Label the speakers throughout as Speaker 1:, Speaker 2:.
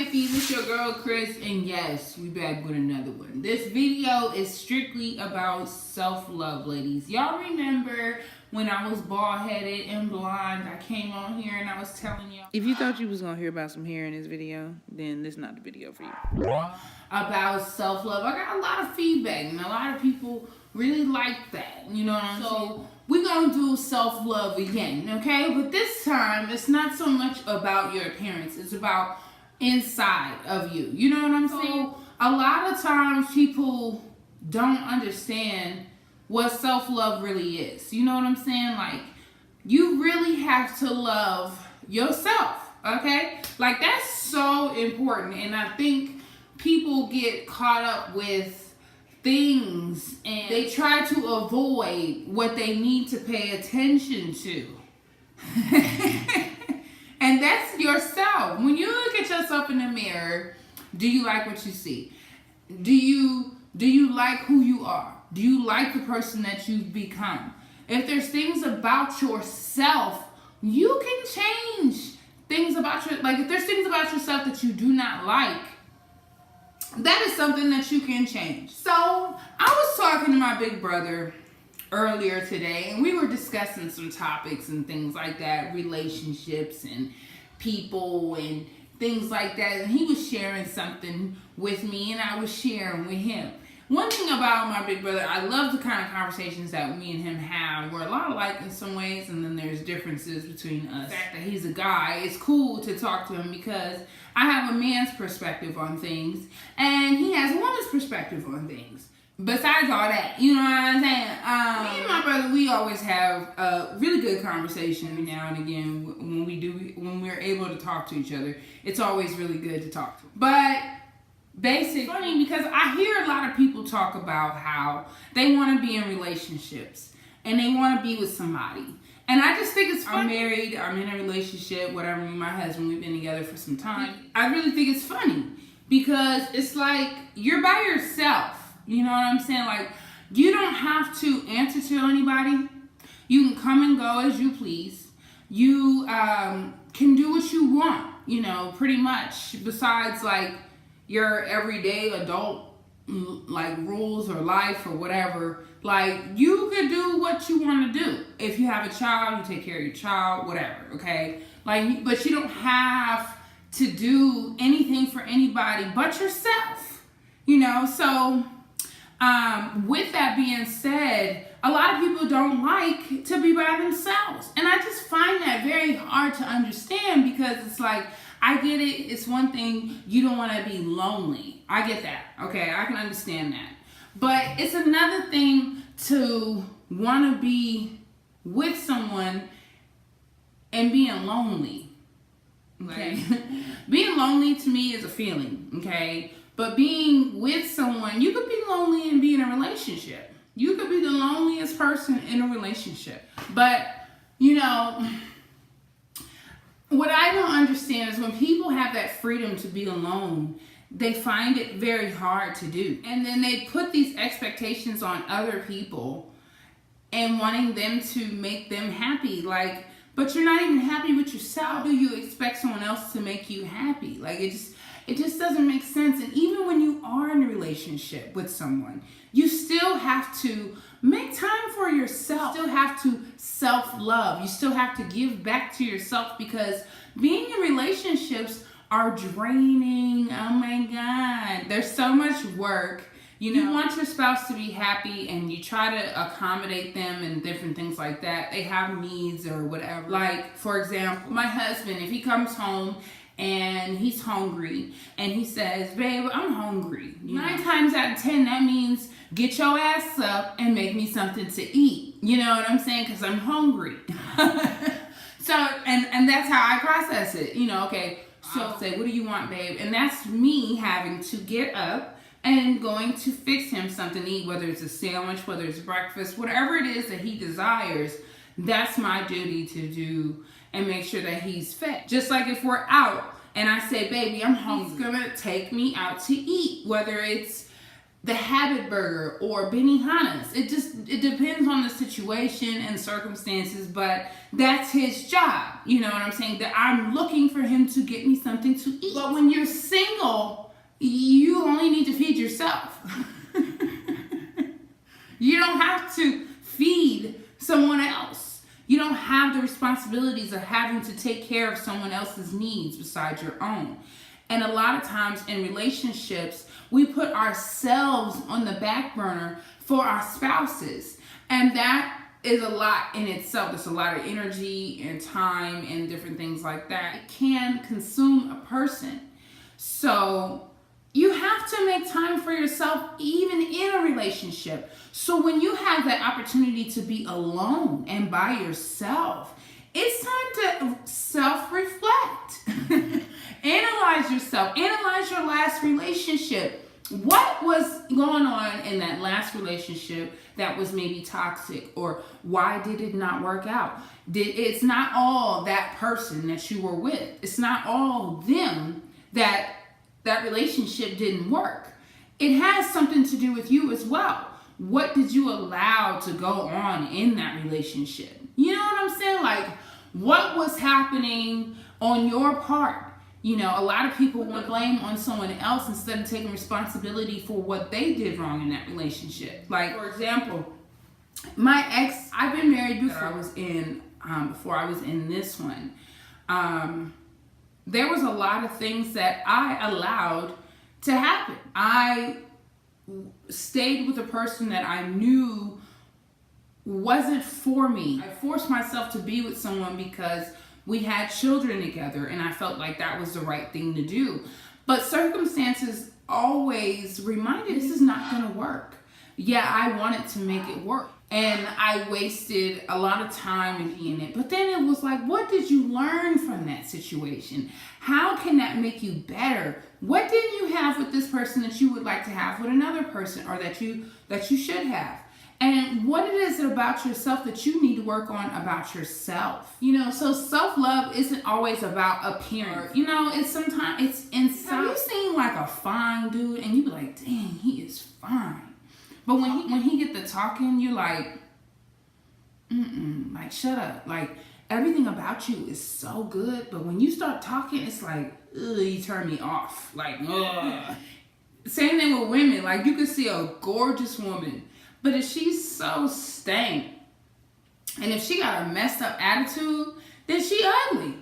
Speaker 1: Wifey, this your girl Chris, and yes, we back with another one. This video is strictly about self-love, ladies. Y'all remember when I was bald-headed and blonde, I came on here and I was telling y'all. If you thought you was gonna hear about some hair in this video, then this is not the video for you. About self-love. I got a lot of feedback, and a lot of people really like that. You know what I'm saying? So we're gonna do self-love again, okay? But this time, it's not so much about your appearance. It's about inside of you. You know what I'm saying? A lot of times people don't understand what self-love really is. You know what I'm saying? Like, you really have to love yourself, okay? Like, that's so important. And I think people get caught up with things and they try to avoid what they need to pay attention to. And that's yourself. When you look at yourself in the mirror, do you like what you see? Do you like who you are? Do you like the person that you've become? If there's things about yourself, you can change things about if there's things about yourself that you do not like, that is something that you can change. So I was talking to my big brother earlier today, and we were discussing some topics and things like that, relationships and people and things like that. And he was sharing something with me, and I was sharing with him. One thing about my big brother, I love the kind of conversations that me and him have. We're a lot alike in some ways, and then there's differences between us. The fact that he's a guy, it's cool to talk to him because I have a man's perspective on things, and he has a woman's perspective on things. Besides all that, you know what I'm saying? Me and my brother, we always have a really good conversation every now and again when we're able to talk to each other. It's always really good to talk to. But basically, funny because I hear a lot of people talk about how they want to be in relationships and they want to be with somebody. And I just think it's funny. I'm married, I'm in a relationship, whatever, with my husband, we've been together for some time. I really think it's funny because it's like you're by yourself. You know what I'm saying? Like, you don't have to answer to anybody. You can come and go as you please. You can do what you want, you know, pretty much. Besides, like, your everyday adult, like, rules or life or whatever. Like, you could do what you want to do. If you have a child, you take care of your child, whatever, okay? Like, but you don't have to do anything for anybody but yourself, you know? So with that being said, a lot of people don't like to be by themselves. And I just find that very hard to understand because it's like, I get it. It's one thing, you don't want to be lonely. I get that. Okay, I can understand that. But it's another thing to want to be with someone and being lonely. Okay? Being lonely to me is a feeling, okay? But being with someone, you could be lonely and be in a relationship. You could be the loneliest person in a relationship. But, you know, what I don't understand is when people have that freedom to be alone, they find it very hard to do. And then they put these expectations on other people and wanting them to make them happy. Like, but you're not even happy with yourself. How do you expect someone else to make you happy? Like, it just doesn't make sense. And even when you are in a relationship with someone, you still have to make time for yourself. You still have to self-love. You still have to give back to yourself because being in relationships are draining. Oh my God. There's so much work. You know, you want your spouse to be happy and you try to accommodate them and different things like that. They have needs or whatever. Like, for example, my husband, if he comes home and he's hungry and he says, babe, I'm hungry. 9 times out of 10, that means get your ass up and make me something to eat. You know what I'm saying? Because I'm hungry. So, and that's how I process it. You know, okay, so I'll say, what do you want, babe? And that's me having to get up and going to fix him something to eat, whether it's a sandwich, whether it's breakfast, whatever it is that he desires. That's my duty to do and make sure that he's fed. Just like if we're out and I say, baby, I'm hungry, he's gonna take me out to eat, whether it's the Habit Burger or Benihana's. It depends on the situation and circumstances, but that's his job. You know what I'm saying? That I'm looking for him to get me something to eat. But when you're single, you only need to feed yourself. You don't have to feed someone else. You don't have the responsibilities of having to take care of someone else's needs besides your own. And a lot of times in relationships, we put ourselves on the back burner for our spouses. And that is a lot in itself. There's a lot of energy and time and different things like that. It can consume a person. So you have to make time for yourself even in a relationship. So when you have that opportunity to be alone and by yourself, it's time to self-reflect. Analyze yourself. Analyze your last relationship. What was going on in that last relationship that was maybe toxic, or why did it not work out? It's not all that person that you were with. It's not all them that relationship didn't work. It has something to do with you as well. What did you allow to go on in that relationship? You know what I'm saying? Like, what was happening on your part? You know, a lot of people want to blame on someone else instead of taking responsibility for what they did wrong in that relationship. Like, for example, my ex, I've been married before I was in this one. There was a lot of things that I allowed to happen. I stayed with a person that I knew wasn't for me. I forced myself to be with someone because we had children together and I felt like that was the right thing to do. But circumstances always reminded me, this is not going to work. Yeah, I wanted to make it work. And I wasted a lot of time in it. But then it was like, what did you learn from that situation? How can that make you better? What didn't you have with this person that you would like to have with another person, or that you should have? And what it is about yourself that you need to work on about yourself. You know, so self-love isn't always about appearance. You know, it's sometimes it's inside. Have you seen like a fine dude and you be like, dang, he is fine. But when he get the talking, you're like, like, shut up. Like, everything about you is so good, but when you start talking, it's like, ugh, you turn me off. Like, ugh. Same thing with women. Like, you can see a gorgeous woman, but if she's so stank, and if she got a messed up attitude, then she ugly.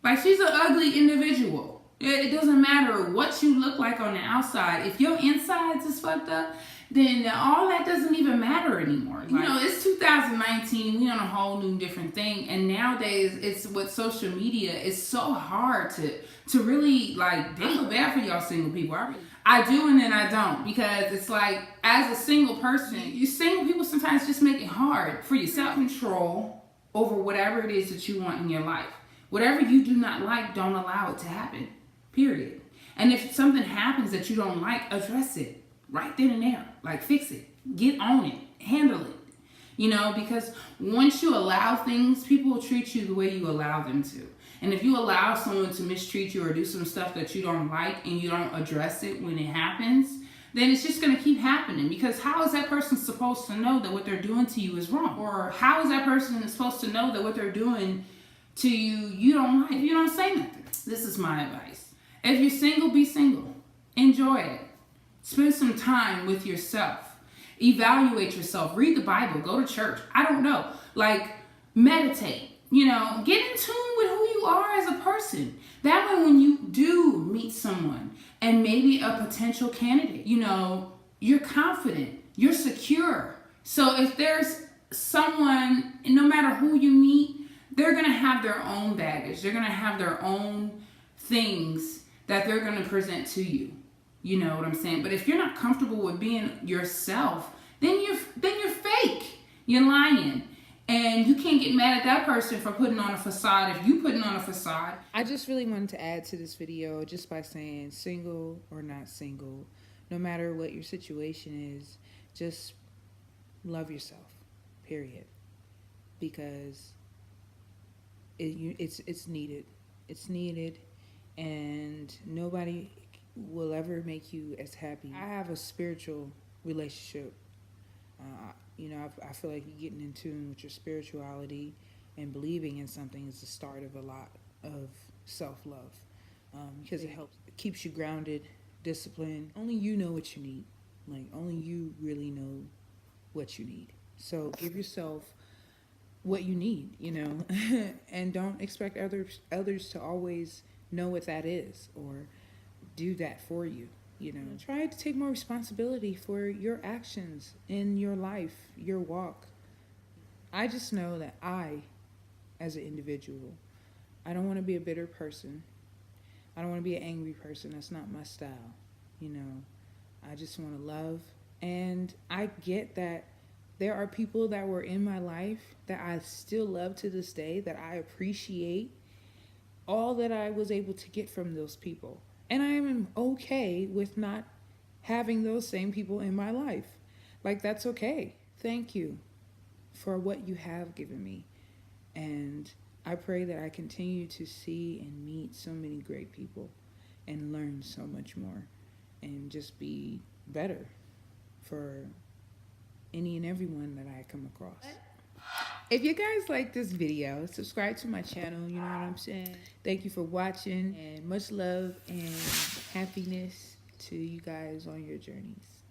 Speaker 1: Like, she's an ugly individual. It doesn't matter what you look like on the outside. If your insides is fucked up, then all that doesn't even matter anymore. Like, you know, it's 2019. We on a whole new different thing. And nowadays, it's with social media, it's so hard to really, like, I feel bad for y'all single people. I do and then I don't. Because it's like, as a single person, you single people sometimes just make it hard for yourself. Control over whatever it is that you want in your life. Whatever you do not like, don't allow it to happen. Period. And if something happens that you don't like, address it. Right then and there. Like, fix it. Get on it. Handle it. You know, because once you allow things, people will treat you the way you allow them to. And if you allow someone to mistreat you or do some stuff that you don't like and you don't address it when it happens, then it's just going to keep happening. Because how is that person supposed to know that what they're doing to you is wrong? Or how is that person supposed to know that what they're doing to you, you don't like? You don't say nothing. This is my advice. If you're single, be single. Enjoy it. Spend some time with yourself. Evaluate yourself. Read the Bible. Go to church. I don't know. Like, meditate. You know, get in tune with who you are as a person. That way, when you do meet someone and maybe a potential candidate, you know, you're confident. You're secure. So if there's someone, no matter who you meet, they're going to have their own baggage. They're going to have their own things that they're going to present to you. You know what I'm saying? But if you're not comfortable with being yourself, then you're fake. You're lying. And you can't get mad at that person for putting on a facade if you putting on a facade.
Speaker 2: I just really wanted to add to this video just by saying, single or not single, no matter what your situation is, just love yourself, period. Because it's needed. It's needed, and nobody will ever make you as happy. I have a spiritual relationship. I feel like getting in tune with your spirituality and believing in something is the start of a lot of self-love, because it keeps you grounded, disciplined. Only you know what you need. Like, only you really know what you need. So give yourself what you need, and don't expect others to always know what that is or do that for you. Try to take more responsibility for your actions in your life, your walk. I just know that as an individual, I don't want to be a bitter person. I don't want to be an angry person. That's not my style. I just want to love. And I get that there are people that were in my life that I still love to this day, that I appreciate all that I was able to get from those people. And I am okay with not having those same people in my life. Like, that's okay. Thank you for what you have given me. And I pray that I continue to see and meet so many great people and learn so much more and just be better for any and everyone that I come across. If you guys like this video, subscribe to my channel, you know what I'm saying? Thank you for watching, and much love and happiness to you guys on your journeys.